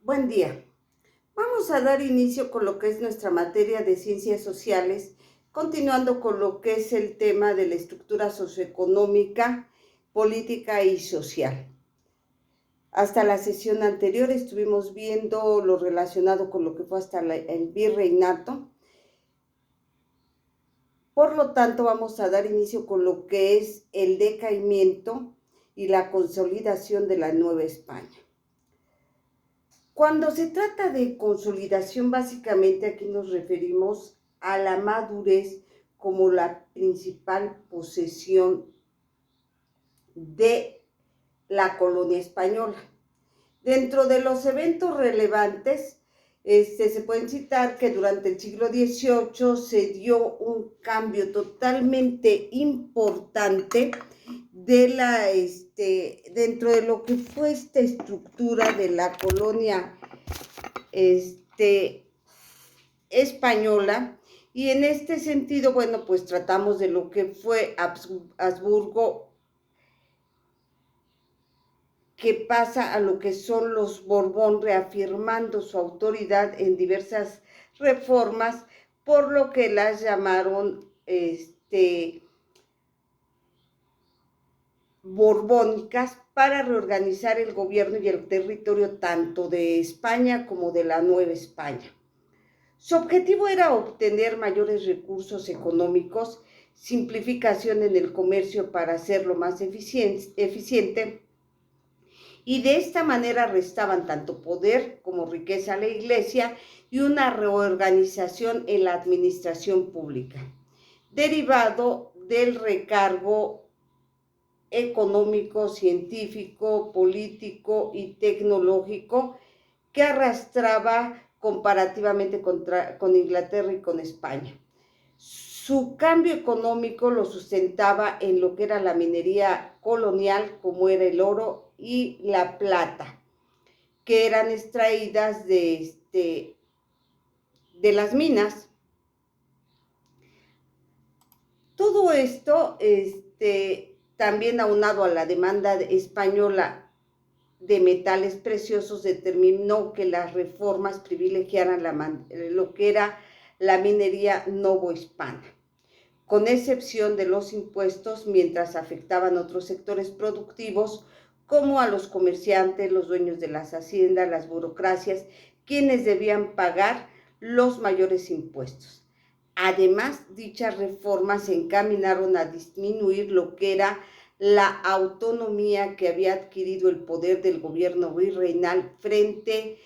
Buen día. Vamos a dar inicio con lo que es nuestra materia de ciencias sociales, continuando con lo que es el tema de la estructura socioeconómica, política y social. Hasta la sesión anterior estuvimos viendo lo relacionado con lo que fue hasta el virreinato. Por lo tanto, vamos a dar inicio con lo que es el decaimiento y la consolidación de la Nueva España. Cuando se trata de consolidación, básicamente aquí nos referimos a la madurez como la principal posesión de la colonia española. Dentro de los eventos relevantes, se pueden citar que durante el siglo XVIII se dio un cambio totalmente importante dentro de lo que fue esta estructura de la colonia española, y en este sentido, bueno, pues tratamos de lo que fue Habsburgo, que pasa a lo que son los Borbón, reafirmando su autoridad en diversas reformas, por lo que las llamaron borbónicas, para reorganizar el gobierno y el territorio tanto de España como de la Nueva España. Su objetivo era obtener mayores recursos económicos, simplificación en el comercio para hacerlo más eficiente, y de esta manera restaban tanto poder como riqueza a la Iglesia y una reorganización en la administración pública, derivado del recargo económico, científico, político y tecnológico que arrastraba comparativamente con Inglaterra y con España. Su cambio económico lo sustentaba en lo que era la minería colonial, como era el oro y la plata, que eran extraídas de las minas. Todo esto, también aunado a la demanda española de metales preciosos, determinó que las reformas privilegiaran lo que era la minería novohispana, con excepción de los impuestos, mientras afectaban otros sectores productivos, como a los comerciantes, los dueños de las haciendas, las burocracias, quienes debían pagar los mayores impuestos. Además, dichas reformas se encaminaron a disminuir lo que era la autonomía que había adquirido el poder del gobierno virreinal frente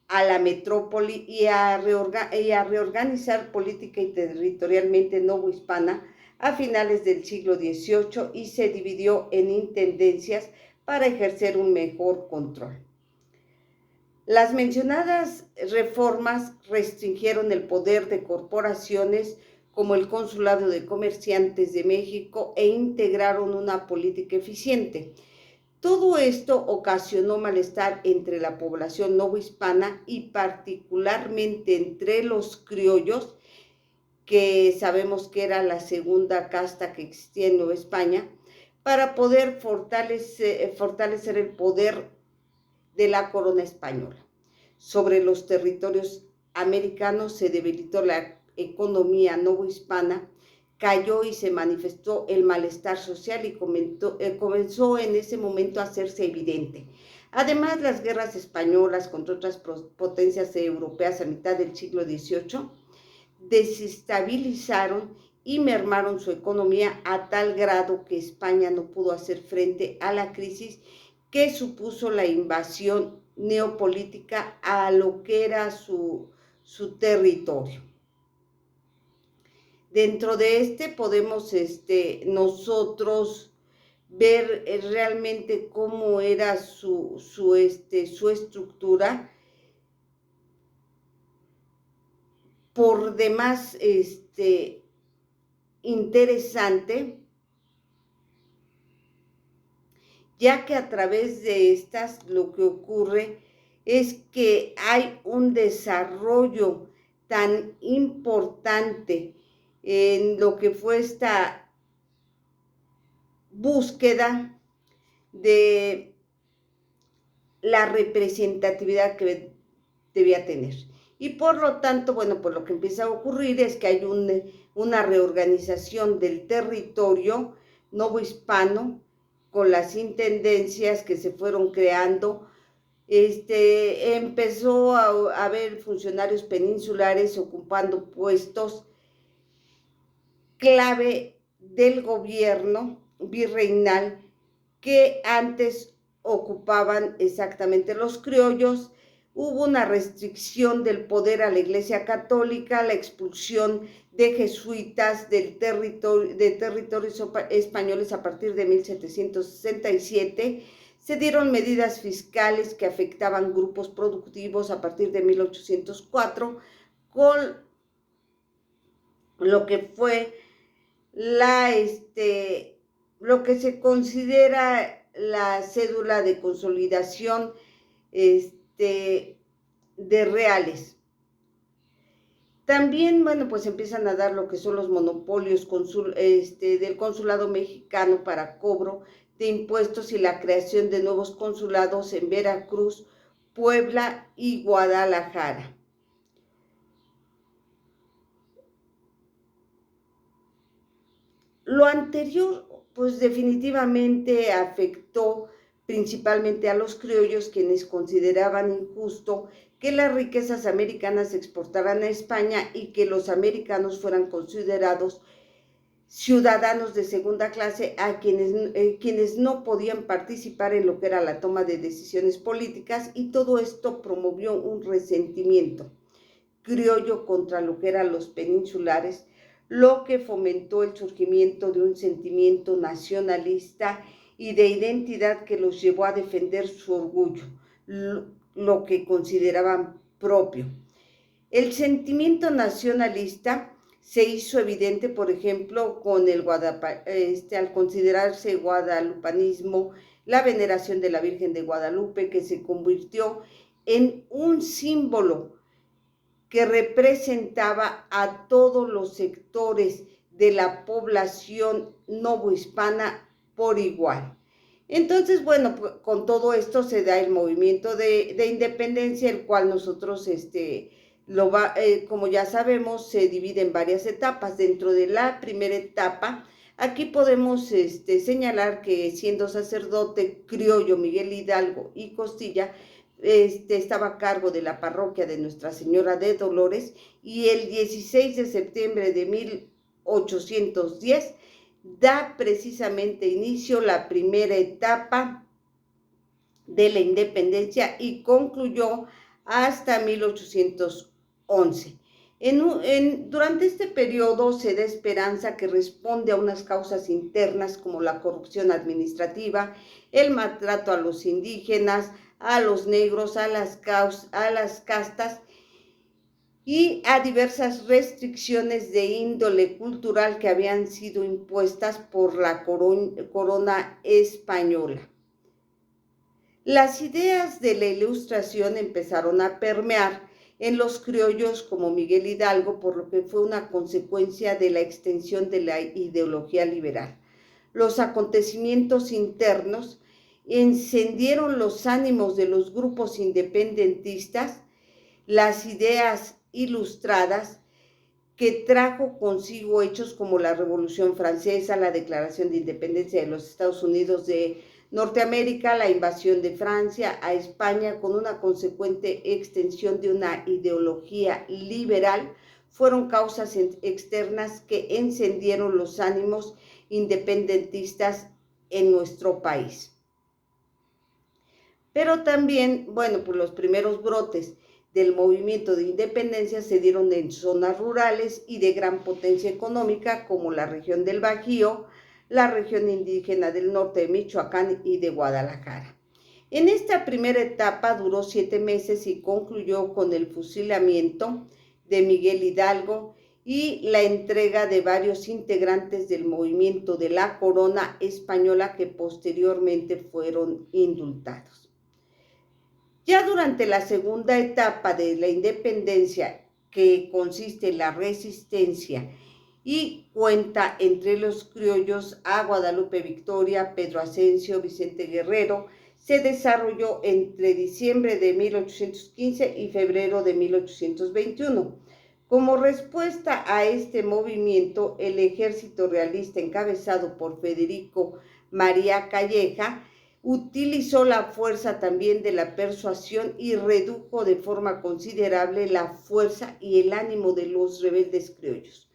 a la metrópoli, y a reorganizar política y territorialmente novohispana a finales del siglo XVIII, y se dividió en intendencias para ejercer un mejor control. Las mencionadas reformas restringieron el poder de corporaciones como el Consulado de Comerciantes de México e integraron una política eficiente. Todo esto ocasionó malestar entre la población novohispana y particularmente entre los criollos, que sabemos que era la segunda casta que existía en Nueva España, para poder fortalecer el poder de la corona española. Sobre los territorios americanos se debilitó la economía novohispana, cayó y se manifestó el malestar social, y comenzó en ese momento a hacerse evidente. Además, las guerras españolas contra otras potencias europeas a mitad del siglo XVIII desestabilizaron y mermaron su economía a tal grado que España no pudo hacer frente a la crisis que supuso la invasión neopolítica a lo que era su territorio. Dentro de podemos nosotros ver realmente cómo era su estructura, por demás interesante, ya que a través de estas lo que ocurre es que hay un desarrollo tan importante en lo que fue esta búsqueda de la representatividad que debía tener. Y por lo tanto, bueno, pues lo que empieza a ocurrir es que hay una reorganización del territorio novohispano con las intendencias que se fueron creando. Empezó a haber funcionarios peninsulares ocupando puestos clave del gobierno virreinal que antes ocupaban exactamente los criollos. Hubo una restricción del poder a la Iglesia Católica, la expulsión de jesuitas de territorios españoles a partir de 1767. Se dieron medidas fiscales que afectaban grupos productivos a partir de 1804, con lo que fue lo que se considera la cédula de consolidación de reales. También, bueno, pues empiezan a dar lo que son los monopolios del consulado mexicano para cobro de impuestos y la creación de nuevos consulados en Veracruz, Puebla y Guadalajara. Lo anterior, pues definitivamente afectó principalmente a los criollos, quienes consideraban injusto que las riquezas americanas se exportaran a España y que los americanos fueran considerados ciudadanos de segunda clase, a quienes no podían participar en lo que era la toma de decisiones políticas, y todo esto promovió un resentimiento criollo contra lo que eran los peninsulares, lo que fomentó el surgimiento de un sentimiento nacionalista y de identidad que los llevó a defender su orgullo, lo que consideraban propio. El sentimiento nacionalista se hizo evidente, por ejemplo, con al considerarse guadalupanismo, la veneración de la Virgen de Guadalupe, que se convirtió en un símbolo que representaba a todos los sectores de la población novohispana por igual. Entonces, bueno, pues, con todo esto se da el movimiento de independencia, el cual nosotros, como ya sabemos, se divide en varias etapas. Dentro de la primera etapa, aquí podemos señalar que, siendo sacerdote criollo Miguel Hidalgo y Costilla, estaba a cargo de la parroquia de Nuestra Señora de Dolores, y el 16 de septiembre de 1810 da precisamente inicio la primera etapa de la independencia y concluyó hasta 1811. Durante este periodo se da esperanza que responde a unas causas internas como la corrupción administrativa, el maltrato a los indígenas, a los negros, a las castas y a diversas restricciones de índole cultural que habían sido impuestas por la corona española. Las ideas de la Ilustración empezaron a permear en los criollos como Miguel Hidalgo, por lo que fue una consecuencia de la extensión de la ideología liberal. Los acontecimientos internos encendieron los ánimos de los grupos independentistas, las ideas ilustradas que trajo consigo hechos como la Revolución Francesa, la Declaración de Independencia de los Estados Unidos de Norteamérica, la invasión de Francia a España con una consecuente extensión de una ideología liberal, fueron causas externas que encendieron los ánimos independentistas en nuestro país. Pero también, bueno, pues los primeros brotes del movimiento de independencia se dieron en zonas rurales y de gran potencia económica, como la región del Bajío, la región indígena del norte de Michoacán y de Guadalajara. En esta primera etapa duró 7 meses y concluyó con el fusilamiento de Miguel Hidalgo y la entrega de varios integrantes del movimiento de la corona española, que posteriormente fueron indultados. Ya durante la segunda etapa de la independencia, que consiste en la resistencia y cuenta entre los criollos a Guadalupe Victoria, Pedro Ascencio, Vicente Guerrero, se desarrolló entre diciembre de 1815 y febrero de 1821. Como respuesta a este movimiento, el ejército realista encabezado por Federico María Calleja utilizó la fuerza también de la persuasión y redujo de forma considerable la fuerza y el ánimo de los rebeldes criollos.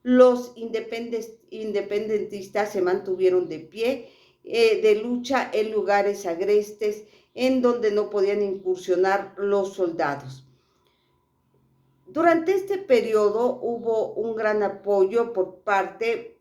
Los independentistas se mantuvieron de pie de lucha en lugares agrestes en donde no podían incursionar los soldados. Durante este periodo hubo un gran apoyo por parte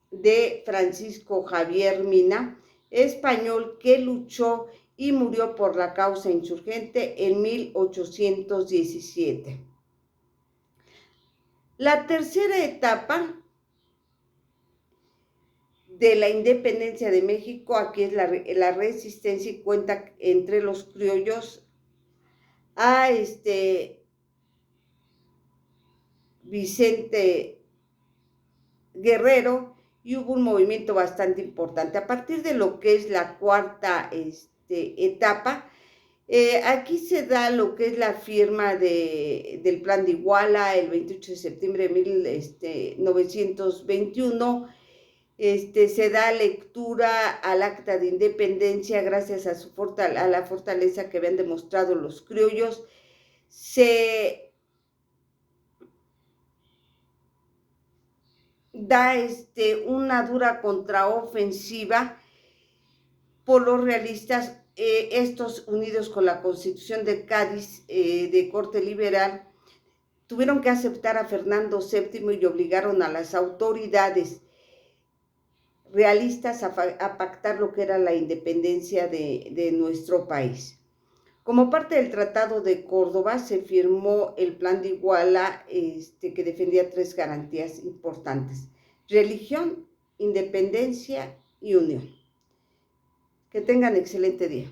de Francisco Javier Mina, español que luchó y murió por la causa insurgente en 1817. La tercera etapa de la independencia de México, aquí es la resistencia y cuenta entre los criollos a Vicente Guerrero, y hubo un movimiento bastante importante. A partir de lo que es la cuarta etapa, aquí se da lo que es la firma del Plan de Iguala el 28 de septiembre de 1921. Se da lectura al Acta de Independencia gracias a la fortaleza que habían demostrado los criollos. Se da una dura contraofensiva por los realistas, estos unidos con la Constitución de Cádiz de corte liberal, tuvieron que aceptar a Fernando VII y obligaron a las autoridades realistas a pactar lo que era la independencia de nuestro país. Como parte del Tratado de Córdoba se firmó el Plan de Iguala, que defendía 3 garantías importantes: religión, independencia y unión. Que tengan excelente día.